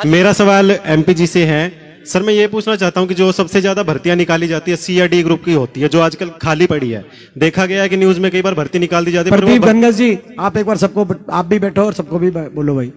मेरा सवाल एमपी जी से है। सर मैं ये पूछना चाहता हूँ कि जो सबसे ज्यादा भर्तियां निकाली जाती है सी या डी ग्रुप की होती है, जो आजकल खाली पड़ी है। देखा गया है कि न्यूज में कई बार भर्ती निकाल दी जाती है, प्रदीप गंगस जी, आप एक बार सबको, आप भी बैठो और सबको भी बोलो भाई।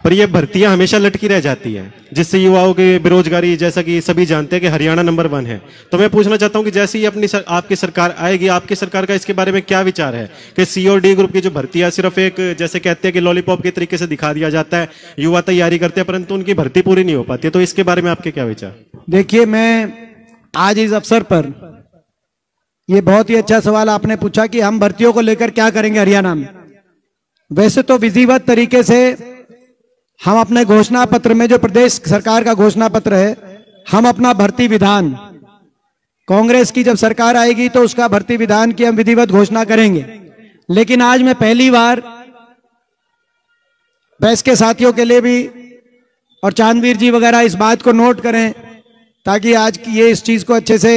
पर ये भर्तियां हमेशा लटकी रह जाती है, जिससे युवाओं की बेरोजगारी, जैसा कि सभी जानते हैं कि हरियाणा नंबर 1 है। तो मैं पूछना चाहता हूं कि जैसे ही आपकी सरकार आएगी, आपकी सरकार का इसके बारे में क्या विचार है कि सी और डी ग्रुप की जो भर्तियां सिर्फ एक, जैसे कहते हैं कि लॉलीपॉप के तरीके से दिखा दिया जाता है, युवा तैयारी करते हैं परंतु उनकी भर्ती पूरी नहीं हो पाती है। तो इसके बारे में आपके क्या विचार? देखिए, मैं आज इस अवसर पर, ये बहुत ही अच्छा सवाल आपने पूछा कि हम भर्तियों को लेकर क्या करेंगे हरियाणा में। वैसे तो विधिवत तरीके से हम अपने घोषणा पत्र में, जो प्रदेश सरकार का घोषणा पत्र है, हम अपना भर्ती विधान, कांग्रेस की जब सरकार आएगी तो उसका भर्ती विधान की हम विधिवत घोषणा करेंगे। लेकिन आज मैं पहली बार प्रेस के साथियों के लिए भी, और चांदवीर जी वगैरह इस बात को नोट करें ताकि आज की ये इस चीज को अच्छे से,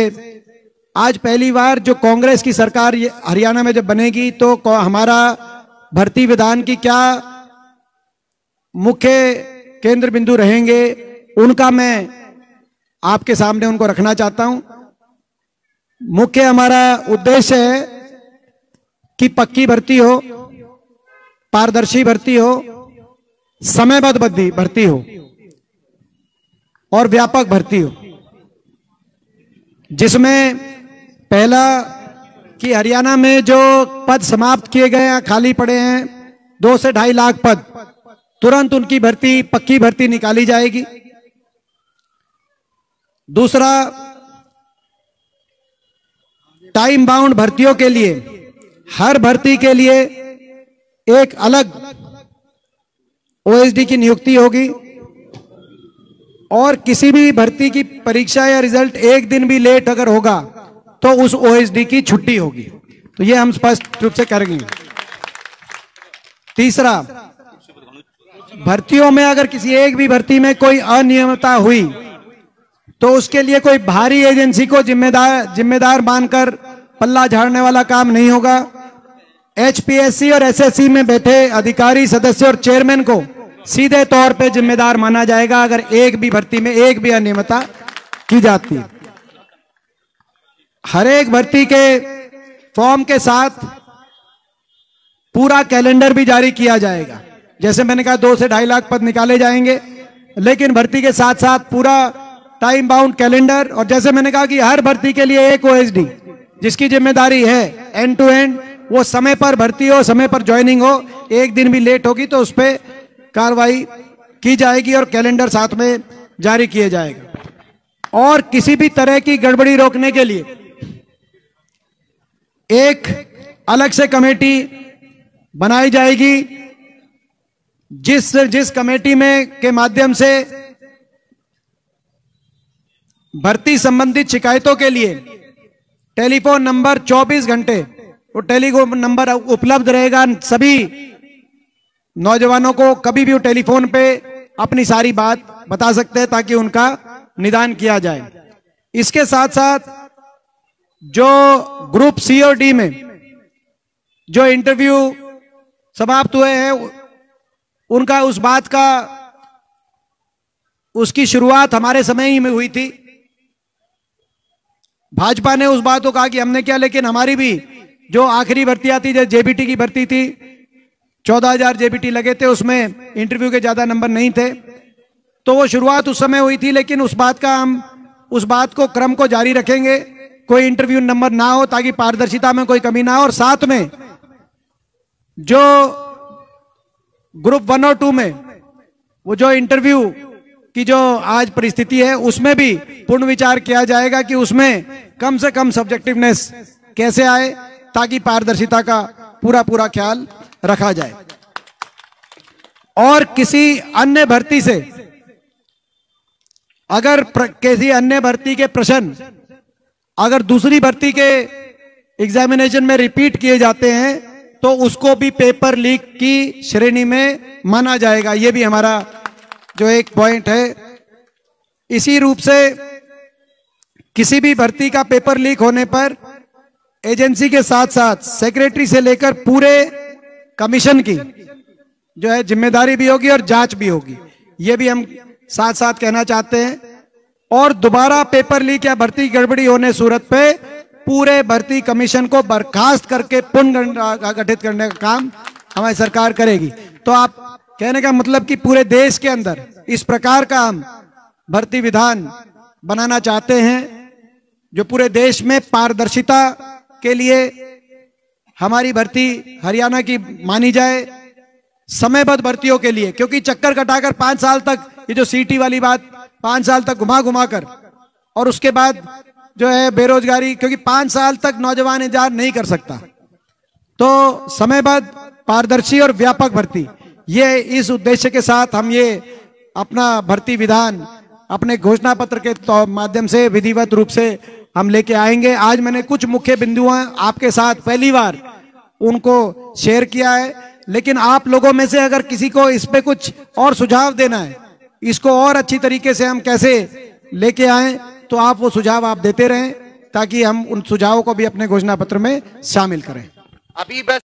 आज पहली बार जो कांग्रेस की सरकार हरियाणा में जब बनेगी तो हमारा भर्ती विधान की क्या मुख्य केंद्र बिंदु रहेंगे, उनका मैं आपके सामने उनको रखना चाहता हूं। मुख्य हमारा उद्देश्य है कि पक्की भर्ती हो, पारदर्शी भर्ती हो, समयबद्ध भर्ती हो और व्यापक भर्ती हो, जिसमें पहला कि हरियाणा में जो पद समाप्त किए गए हैं, खाली पड़े हैं 2 से 2.5 लाख पद, तुरंत उनकी भर्ती, पक्की भर्ती निकाली जाएगी। दूसरा, टाइम बाउंड भर्तियों के लिए, हर भर्ती के लिए एक अलग ओएसडी की नियुक्ति होगी और किसी भी भर्ती की परीक्षा या रिजल्ट एक दिन भी लेट अगर होगा तो उस ओएसडी की छुट्टी होगी। तो ये हम स्पष्ट रूप से करेंगे। तीसरा, भर्तियों में अगर किसी एक भी भर्ती में कोई अनियमितता हुई तो उसके लिए कोई बाहरी एजेंसी को जिम्मेदार मानकर पल्ला झाड़ने वाला काम नहीं होगा। एचपीएससी और एसएससी में बैठे अधिकारी, सदस्य और चेयरमैन को सीधे तौर पे जिम्मेदार माना जाएगा अगर एक भी भर्ती में एक भी अनियमितता की जाती है। हर एक भर्ती के फॉर्म के साथ पूरा कैलेंडर भी जारी किया जाएगा। जैसे मैंने कहा 2 से 2.5 लाख पद निकाले जाएंगे, लेकिन भर्ती के साथ साथ पूरा टाइम बाउंड कैलेंडर, और जैसे मैंने कहा कि हर भर्ती के लिए एक ओएसडी जिसकी जिम्मेदारी है एंड टू एंड, वो समय पर भर्ती हो, समय पर ज्वाइनिंग हो, एक दिन भी लेट होगी तो उस पर कार्रवाई की जाएगी और कैलेंडर साथ में जारी किया जाएगा। और किसी भी तरह की गड़बड़ी रोकने के लिए एक अलग से कमेटी बनाई जाएगी, जिस कमेटी में के माध्यम से भर्ती संबंधित शिकायतों के लिए टेलीफोन नंबर 24 घंटे वो टेलीफोन नंबर उपलब्ध रहेगा। सभी नौजवानों को कभी भी वो टेलीफोन पे अपनी सारी बात बता सकते हैं ताकि उनका निदान किया जाए। इसके साथ साथ जो ग्रुप सी और डी में जो इंटरव्यू समाप्त हुए हैं, उनका उस बात का, उसकी शुरुआत हमारे समय ही में हुई थी। भाजपा ने उस बात को कहा कि हमने क्या, लेकिन हमारी भी जो आखिरी भर्तियां थी, जैसे जेबीटी की भर्ती थी, 14,000 जेबीटी लगे थे, उसमें इंटरव्यू के ज्यादा नंबर नहीं थे, तो वो शुरुआत उस समय हुई थी। लेकिन उस बात को क्रम को जारी रखेंगे, कोई इंटरव्यू नंबर ना हो ताकि पारदर्शिता में कोई कमी ना हो। और साथ में जो ग्रुप 1 और 2 में वो जो इंटरव्यू की जो आज परिस्थिति है, उसमें भी पूर्ण विचार किया जाएगा कि उसमें कम से कम सब्जेक्टिवनेस कैसे आए ताकि पारदर्शिता का पूरा ख्याल रखा जाए। और किसी अन्य भर्ती से, अगर किसी अन्य भर्ती के प्रश्न अगर दूसरी भर्ती के एग्जामिनेशन में रिपीट किए जाते हैं तो उसको भी पेपर लीक की श्रेणी में माना जाएगा। यह भी हमारा जो एक पॉइंट है। इसी रूप से किसी भी भर्ती का पेपर लीक होने पर एजेंसी के साथ साथ सेक्रेटरी से लेकर पूरे कमीशन की जो है जिम्मेदारी भी होगी और जांच भी होगी। ये भी हम साथ साथ कहना चाहते हैं। और दोबारा पेपर लीक या भर्ती गड़बड़ी होने सूरत पे पूरे भर्ती कमीशन को बर्खास्त करके पुनर्गठित करने का काम हमारी सरकार करेगी। तो आप कहने का मतलब कि पूरे देश के अंदर इस प्रकार का हम भर्ती विधान बनाना चाहते हैं जो पूरे देश में पारदर्शिता के लिए हमारी भर्ती हरियाणा की मानी जाए, समयबद्ध भर्तियों के लिए। क्योंकि चक्कर कटाकर 5 साल तक ये जो सीटी वाली बात 5 साल तक घुमा कर और उसके बाद जो है बेरोजगारी, क्योंकि 5 साल तक नौजवान इंतजार नहीं कर सकता। तो समयबद्ध, पारदर्शी और व्यापक भर्ती, ये इस उद्देश्य के साथ हम ये अपना भर्ती विधान अपने घोषणा पत्र के माध्यम से विधिवत रूप से हम लेके आएंगे। आज मैंने कुछ मुख्य बिंदु आपके साथ पहली बार उनको शेयर किया है, लेकिन आप लोगों में से अगर किसी को इस पे कुछ और सुझाव देना है, इसको और अच्छी तरीके से हम कैसे लेके आए, तो आप वो सुझाव आप देते रहें ताकि हम उन सुझावों को भी अपने घोषणा पत्र में शामिल करें। अभी बस